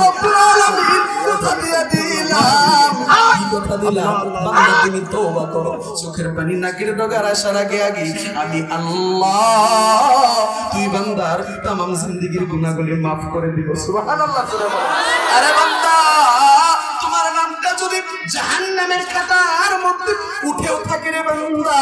রাব্বুল আলামিন কথা দিয়ে দিলাম, কি কথা দিলাম? বান্দা তুমি তওবা করো, চোখের পানি নাকের ডগার আসার আগে আগে আমি আল্লাহ তুই বান্দার তামাম জিন্দেগীর গুনাহগুলি maaf করে দিব। সুবহানাল্লাহ। আরে বান্দা, তোমার নামটা যদি জাহান্নামের খাতার মধ্যে উঠেও থাকে রে বান্দা,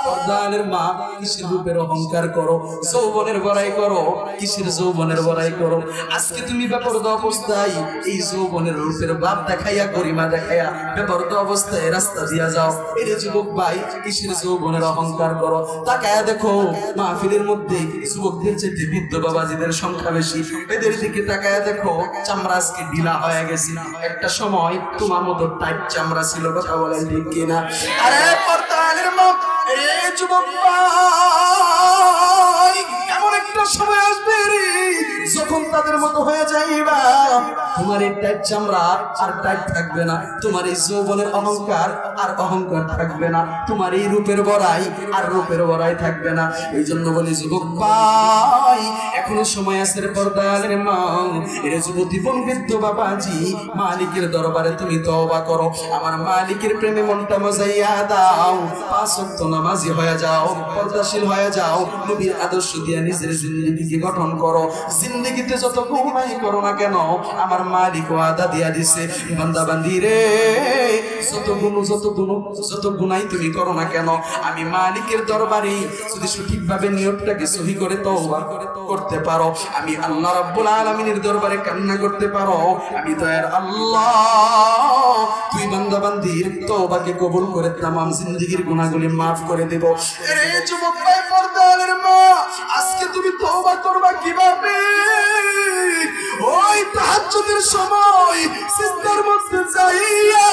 পর্দানের মা কিসের রূপের অহংকার করো, যৌবনের বড়াই করো, কিসের যৌবনের বড়াই করো? আজকে তুমি বেপরদা অবস্থায় এই যৌবনের রূপের ভাব দেখাইয়া গরিমা দেখাইয়া বেপরদা অবস্থায় রাস্তা দিয়া যাও। এরে যুবক ভাই, কিসের যৌবনের অহংকার করো? তাকায়া দেখো মাহফিলের মধ্যে যুবকদের চেয়ে বৃদ্ধ বাবাজিদের সংখ্যা বেশি। এদের দিকে তাকায়া দেখো চামড়া আজকে ঢিলা হয়ে গেছে। একটা সময় তোমার মতো টাইট চামড়া ছিল, কথা বলেন ঠিক কিনা? আরে পর্দানের মা, এ যুবক ভাই, এমন একটা সময় আসবে রে যখন তাদের মতো হয়ে যাইবা, তোমার এই টাইট চামড়া আর টাইট থাকবে না, তোমার এই যৌবনের অহংকার আর অহংকার থাকবে না, তোমার এই রূপের বড়াই আর রূপের বড়াই থাকবে না। এই জন্য বলি যুবক ভাই, এখনো সময় আছে রে পর্দানের মা। এর যুবতী বন্ধু বাবাজি, মালিকের দরবারে তুমি তওবা করো, আমার মালিকের প্রেমে মনটা মজাইয়া দাও, 5 ওয়াক্ত নামাজি হয়ে যাও, পর্দাশীল হয়ে যাও, নবীর আদর্শ দিয়ে নিজের জিন্দেগিকে গঠন করো। জিন্দেগিতে যত গুনাহ করো না কেন, আমার মালিক ওয়াদা দিয়া দিছে, বান্দা বান্দি রে, যত গুনাহ তুমি করো না কেন, আমি মালিকের দরবারে যদি সঠিকভাবে নিয়তটাকে সহি করে তওবা করতে পারো, আমি আল্লাহ রাব্বুল আলামিনের দরবারে কান্না করতে পারো, আমি দয়ার আল্লাহ তুই বান্দা বান্দির তওবাকে কবুল করে তামাম জিন্দেগীর গুনাহগুলি maaf করে দেব। রে যুবক ভাই, পর্দানের মা, আজকে তুমি তওবা করবা কিভাবে? ওই তাহাজ্জুদের সময় সিজদার মধ্যে যাইয়া,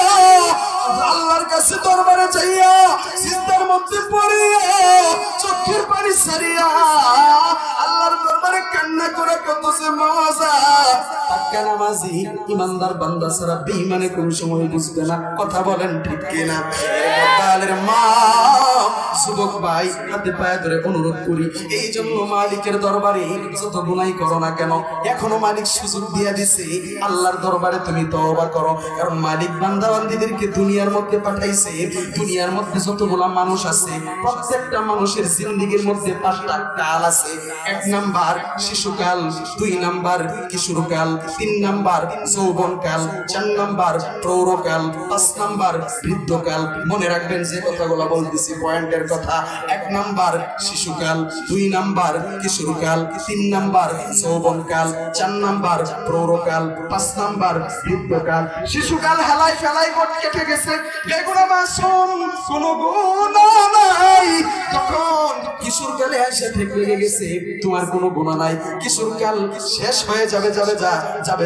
আল্লাহর কাছে দরবারে যাইয়া সিজদার মধ্যে পড়িয়া চোখের পানি সারিয়া আল্লাহর দরবারে কান্না করে কত যে মজা। পাক্কা নামাজি ইমানদার বান্দা ছাড়া বেঈমানে কোন সময় বুঝবে না, কথা বলেন ঠিক কিনা? পর্দানের মা, যুবক ভাই, হাতে পায়ে ধরে অনুরোধ করি, এই জন্য মালিকের দরবারে যত গুনাহ করো না কেন, এখনো মালিক সুযোগ দিয়া দিছে, আল্লাহর দরবারে তুমি তওবা করো। কারণ মালিক বান্দা বান্দীদেরকে দুনিয়ার মধ্যে পাঠাইছে, দুনিয়ার মধ্যে যতগুলা মানুষ আছে, প্রত্যেকটা মানুষের জিন্দেগীর মধ্যে 5টা কাল আছে। 1 নাম্বার শিশুকাল, 2 নাম্বার কিশোরকাল, 3 নাম্বার যৌবনকাল, 4 নাম্বার প্রৌঢ়কাল, 5 নাম্বার বৃদ্ধকাল। মনে রাখবেন যে কথাগুলো বলতেছি পয়েন্টের কথা। 1 নাম্বার শিশুকাল, 2 নাম্বার কিশোরকাল, 3 নাম্বার যৌবনকাল, 4 নাম্বার প্রৌঢ়কাল, 5 নাম্বার বৃদ্ধকাল। শিশুকাল হেলাই ফেলাই কোট কেটে গেছে, বেগুনা মাসুম কোনো গুনাহ নাই। তখন কিশোরকালে এসে ঠিক লেগে গেছে, তোমার কোনো গুনাহ নাই, কিশোরকাল শেষ হয়ে যাবে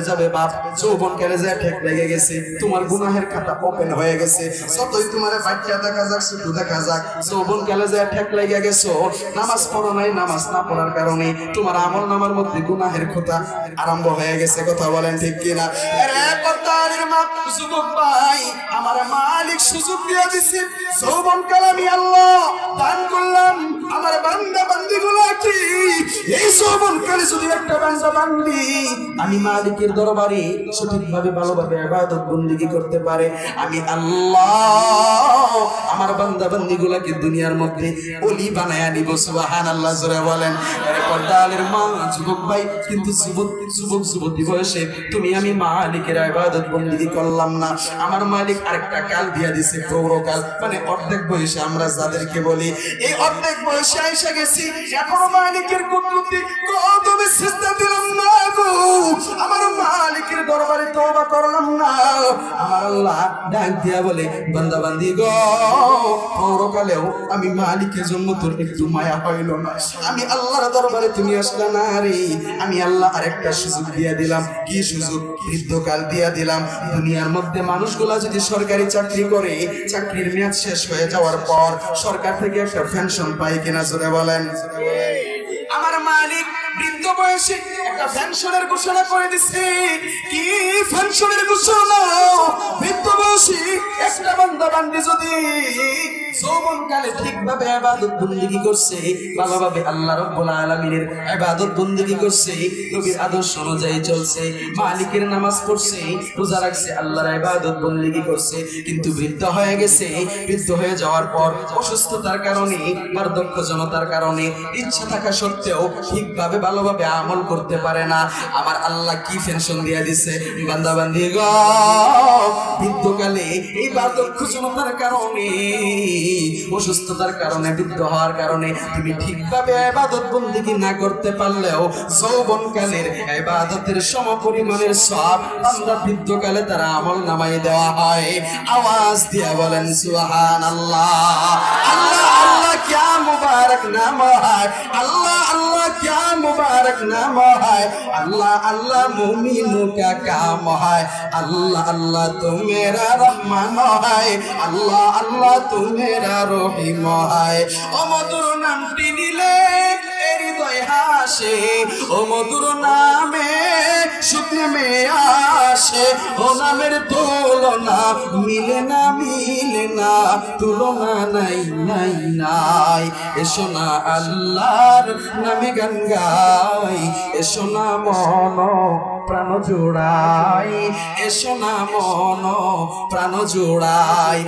যাবে বাপ, যৌবনকালে যা ঠিক লেগে গেছে, তোমার গুনাহের খাতা ওপেন হয়ে গেছে। যতই তোমার বাচ্চা দেখা যাক, ছোট দেখা যাক, যৌবনকালে যা ঠিক লেগে গেছো, নামাজ পড়ো নাই, নামাজ না পড়ার কারণে তোমার আমল নামার মধ্যে গুনাহের খাতা আরম্ভ হয়ে গেছে, কথা বলেন ঠিক কিনা? আরে পর্দানের মা, যুবক ভাই, আমার মালিক সুযোগ দিয়ে দিছে, যৌবনকাল আমি আল্লাহ দান করলাম আমার বান্দা বান্দীগুলোকে। এই যৌবনকালে যদি একটা বান্দা বান্দি আমি মালিকের দরবারে সঠিকভাবে ভালোভাবে ইবাদত বন্দেগী করতে পারে, আমি আল্লাহ আমার বান্দা বান্দীগুলোকে দুনিয়ার মধ্যে ওলি বানায়া দিব। সুবহানাল্লাহ, জোরে বলেন। আরে পর্দানের মা, যুবক ভাই, কিন্তু যুবক যুবতী বয়সে তুমি আমি মালিকের ইবাদত বন্দেগী করলাম না, আমার মালিক আরেকটা কাল দিয়া দিছে, প্রৌঢ়কাল, মানে অর্ধেক বয়সে আমরা যাদেরকে বলি, এই অর্ধেক বয়সে আইসা গেছি, এখনো মালিকের কুদরতি কদমে সিজদা দিলাম না গো, আমার মালিকের দরবারে তওবা করলাম না। আমার আল্লাহ ডাক দিয়া বলে, বান্দা বান্দি গো, পরকালেও আমি মালিকের জন্য তোর একটু মায়া হইল না, আমি আল্লাহর দরবারে তুমি আসলা না রে, আমি আল্লাহ আরেকটা সুযোগ দিয়া দিলাম। কি সুযোগ? বৃদ্ধকাল দিয়া দিলাম। দুনিয়ার মধ্যে মানুষগুলা যদি সরকারি চাকরি করে, চাকরির মেয়াদ শেষ হয়ে যাওয়ার পর সরকার থেকে একটা পেনশন পায় কিনা, জোরে বলেন? আমার মালিক বৃদ্ধ বয়সে একটা পেনশনের ঘোষণা করে দিছে। কি পেনশনের ঘোষণা? বৃদ্ধ বয়সে একটা বান্দা বান্দি যদি যৌবনকালে ঠিকভাবে ইবাদত বন্দেগী করছে, ভালোভাবে আল্লাহ রাব্বুল আলামিনের ইবাদত বন্দেগী করছে, নবীর আদর্শ অনুযায়ী চলছে, মালিকের নামাজ পড়ছে, রোজা রাখছে, আল্লাহর ইবাদত বন্দেগী করছে, কিন্তু বৃদ্ধ হয়ে গেছে। বৃদ্ধ হয়ে যাওয়ার পর অসুস্থতার কারণে, বার্ধক্যজনতার কারণে ইচ্ছা থাকা সত্ত্বেও ঠিকভাবে ভালোভাবে আমল করতে পারে না। আমার আল্লাহ কি পেনশন দিয়ে দিছে, বান্দা বান্দি গো, বৃদ্ধকালে এই বার্ধক্যজনতার কারণে, অসুস্থতার কারণে, বৃদ্ধ হওয়ার কারণে তুমি ঠিকভাবে ইবাদত বন্দেগী না করতে পারলেও যৌবনকালের ইবাদতের সমপরিমাণের সওয়াব বান্দা বৃদ্ধকালে তার আমল নামায় দেওয়া হয়। আওয়াজ দিয়ে বলেন সুবহানাল্লাহ। আল্লাহ আল্লাহ क्या मुबारक नाम है, अल्लाह अल्लाह क्या मुबारक नाम है, अल्लाह अल्लाह मोमिनों का काम है, अल्लाह अल्लाह तू मेरा रहमान है, अल्लाह अल्लाह तू मेरा रहीम है। ओ मधुर नामটি নিলে হৃদয় হাসে, ও মধুর নামে সুখ নেমে আসে, ও নামের তুলনা মিলে না, মিলে না, তুলনা নাই নাই নাই। এসো না আল্লাহর নামে গান গাই, এসো না মন প্রাণ জোড়াই, এসো না মন প্রাণ জোড়াই।